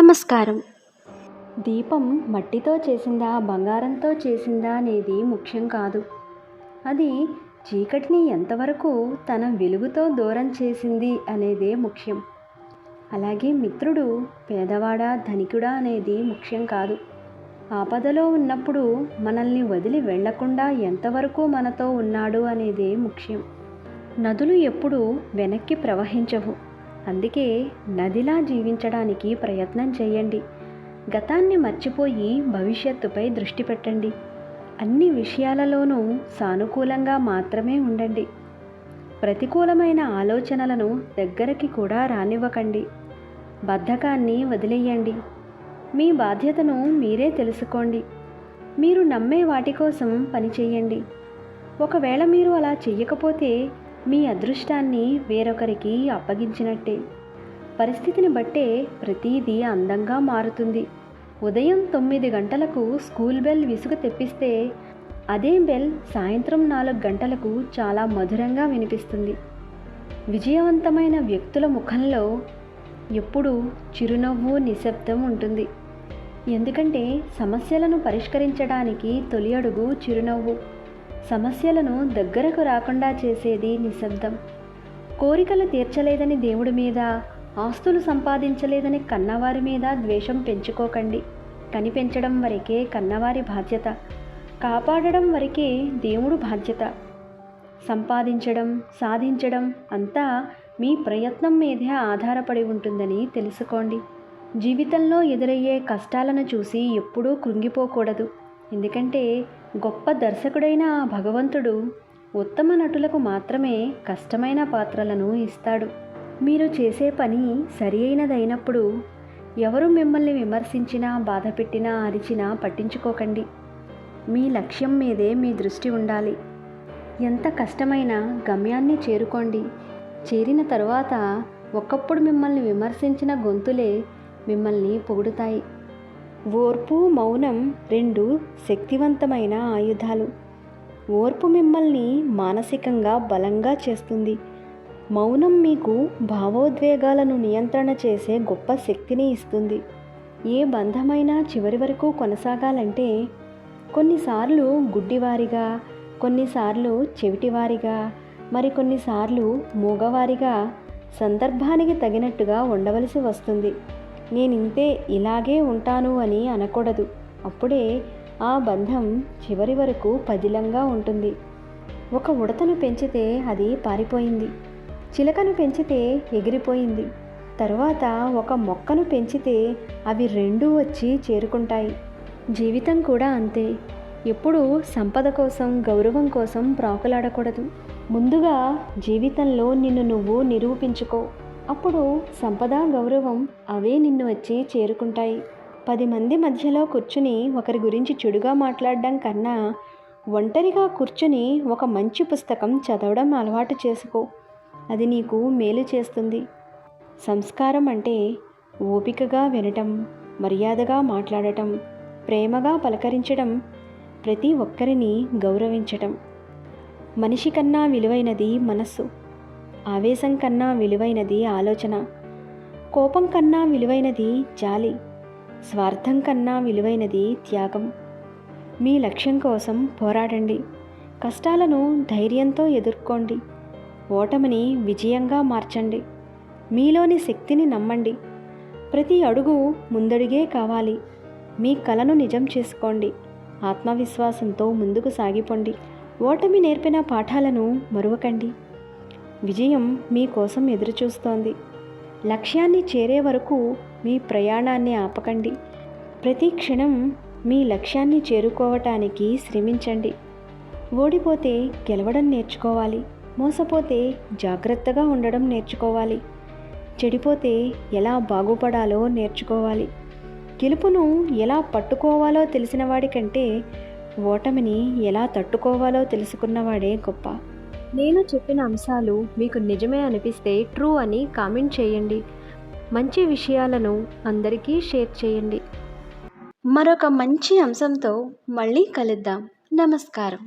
నమస్కారం. దీపం మట్టితో చేసిందా బంగారంతో చేసిందా అనేది ముఖ్యం కాదు. అది చీకటిని ఎంతవరకు తన వెలుగుతో దూరం చేసింది అనేదే ముఖ్యం. అలాగే మిత్రుడు పేదవాడా ధనికుడా అనేది ముఖ్యం కాదు. ఆపదలో ఉన్నప్పుడు మనల్ని వదిలి వెళ్లకుండా ఎంతవరకు మనతో ఉన్నాడు అనేదే ముఖ్యం. నదులు ఎప్పుడూ వెనక్కి ప్రవహించవు. అందుకే నదిలా జీవించడానికి ప్రయత్నం చేయండి. గతాన్ని మర్చిపోయి భవిష్యత్తుపై దృష్టి పెట్టండి. అన్ని విషయాలలోనూ సానుకూలంగా మాత్రమే ఉండండి. ప్రతికూలమైన ఆలోచనలను దగ్గరికి కూడా రానివ్వకండి. బద్ధకాన్ని వదిలేయండి. మీ బాధ్యతను మీరే తెలుసుకోండి. మీరు నమ్మే వాటి కోసం పనిచేయండి. ఒకవేళ మీరు అలా చెయ్యకపోతే మీ అదృష్టాన్ని వేరొకరికి అప్పగించినట్టే. పరిస్థితిని బట్టే ప్రతీదీ అందంగా మారుతుంది. ఉదయం 9 గంటలకు స్కూల్ బెల్ విసుగు తెప్పిస్తే అదే బెల్ సాయంత్రం 4 గంటలకు చాలా మధురంగా వినిపిస్తుంది. విజయవంతమైన వ్యక్తుల ముఖంలో ఎప్పుడూ చిరునవ్వు నిశ్శబ్దం ఉంటుంది. ఎందుకంటే సమస్యలను పరిష్కరించడానికి తొలి అడుగు చిరునవ్వు. సమస్యలను దగ్గరకు రాకుండా చేసేది నిశ్శబ్దం. కోరికలు తీర్చలేదని దేవుడి మీద, ఆస్తులు సంపాదించలేదని కన్నవారి మీద ద్వేషం పెంచుకోకండి. కనిపెంచడం వరకే కన్నవారి బాధ్యత, కాపాడడం వరకే దేవుడు బాధ్యత. సంపాదించడం, సాధించడం అంతా మీ ప్రయత్నం మీదే ఆధారపడి ఉంటుందని తెలుసుకోండి. జీవితంలో ఎదురయ్యే కష్టాలను చూసి ఎప్పుడూ కృంగిపోకూడదు. ఎందుకంటే గొప్ప దర్శకుడైన ఆ భగవంతుడు ఉత్తమ నటులకు మాత్రమే కష్టమైన పాత్రలను ఇస్తాడు. మీరు చేసే పని సరి అయినదైనప్పుడు ఎవరు మిమ్మల్ని విమర్శించినా, బాధపెట్టినా, అరిచినా పట్టించుకోకండి. మీ లక్ష్యం మీదే మీ దృష్టి ఉండాలి. ఎంత కష్టమైనా గమ్యాన్ని చేరుకోండి. చేరిన తరువాత ఒకప్పుడు మిమ్మల్ని విమర్శించిన గొంతులే మిమ్మల్ని పొగుడుతాయి. ఓర్పు, మౌనం 2 శక్తివంతమైన ఆయుధాలు. ఓర్పు మిమ్మల్ని మానసికంగా బలంగా చేస్తుంది. మౌనం మీకు భావోద్వేగాలను నియంత్రణ చేసే గొప్ప శక్తిని ఇస్తుంది. ఏ బంధమైనా చివరి వరకు కొనసాగాలంటే కొన్నిసార్లు గుడ్డివారిగా, కొన్నిసార్లు చెవిటివారిగా, మరికొన్నిసార్లు మూగవారిగా సందర్భానికి తగినట్టుగా ఉండవలసి వస్తుంది. నేనింతే, ఇలాగే ఉంటాను అని అనకూడదు. అప్పుడే ఆ బంధం చివరి వరకు పదిలంగా ఉంటుంది. ఒక ఉడతను పెంచితే అది పారిపోయింది. చిలకను పెంచితే ఎగిరిపోయింది. తరువాత ఒక మొక్కను పెంచితే అవి 2 వచ్చి చేరుకుంటాయి. జీవితం కూడా అంతే. ఎప్పుడూ సంపద కోసం, గౌరవం కోసం ప్రాకులాడకూడదు. ముందుగా జీవితంలో నిన్ను నువ్వు నిరూపించుకో. అప్పుడు సంపద, గౌరవం అవే నిన్ను వచ్చి చేరుకుంటాయి. 10 మంది మధ్యలో కూర్చుని ఒకరి గురించి చెడుగా మాట్లాడడం కన్నా ఒంటరిగా కూర్చుని ఒక మంచి పుస్తకం చదవడం అలవాటు చేసుకో. అది నీకు మేలు చేస్తుంది. సంస్కారం అంటే ఓపికగా వినటం, మర్యాదగా మాట్లాడటం, ప్రేమగా పలకరించడం, ప్రతి ఒక్కరిని గౌరవించటం. మనిషి కన్నా విలువైనది మనస్సు. ఆవేశం కన్నా విలువైనది ఆలోచన. కోపం కన్నా విలువైనది జాలి. స్వార్థం కన్నా విలువైనది త్యాగం. మీ లక్ష్యం కోసం పోరాడండి. కష్టాలను ధైర్యంతో ఎదుర్కోండి. ఓటమిని విజయంగా మార్చండి. మీలోని శక్తిని నమ్మండి. ప్రతి అడుగు ముందడుగే కావాలి. మీ కలను నిజం చేసుకోండి. ఆత్మవిశ్వాసంతో ముందుకు సాగిపోండి. ఓటమి నేర్పిన పాఠాలను మరువకండి. విజయం మీకోసం ఎదురుచూస్తోంది. లక్ష్యాన్ని చేరే వరకు మీ ప్రయాణాన్ని ఆపకండి. ప్రతి క్షణం మీ లక్ష్యాన్ని చేరుకోవటానికి శ్రమించండి. ఓడిపోతే గెలవడం నేర్చుకోవాలి. మోసపోతే జాగ్రత్తగా ఉండడం నేర్చుకోవాలి. చెడిపోతే ఎలా బాగుపడాలో నేర్చుకోవాలి. గెలుపును ఎలా పట్టుకోవాలో తెలిసిన వాడి కంటే ఓటమిని ఎలా తట్టుకోవాలో తెలుసుకున్నవాడే గొప్ప. నేను చెప్పిన అంశాలు మీకు నిజమే అనిపిస్తే ట్రూ అని కామెంట్ చేయండి. మంచి విషయాలను అందరికీ షేర్ చేయండి. మరొక మంచి అంశంతో మళ్ళీ కలుద్దాం. నమస్కారం.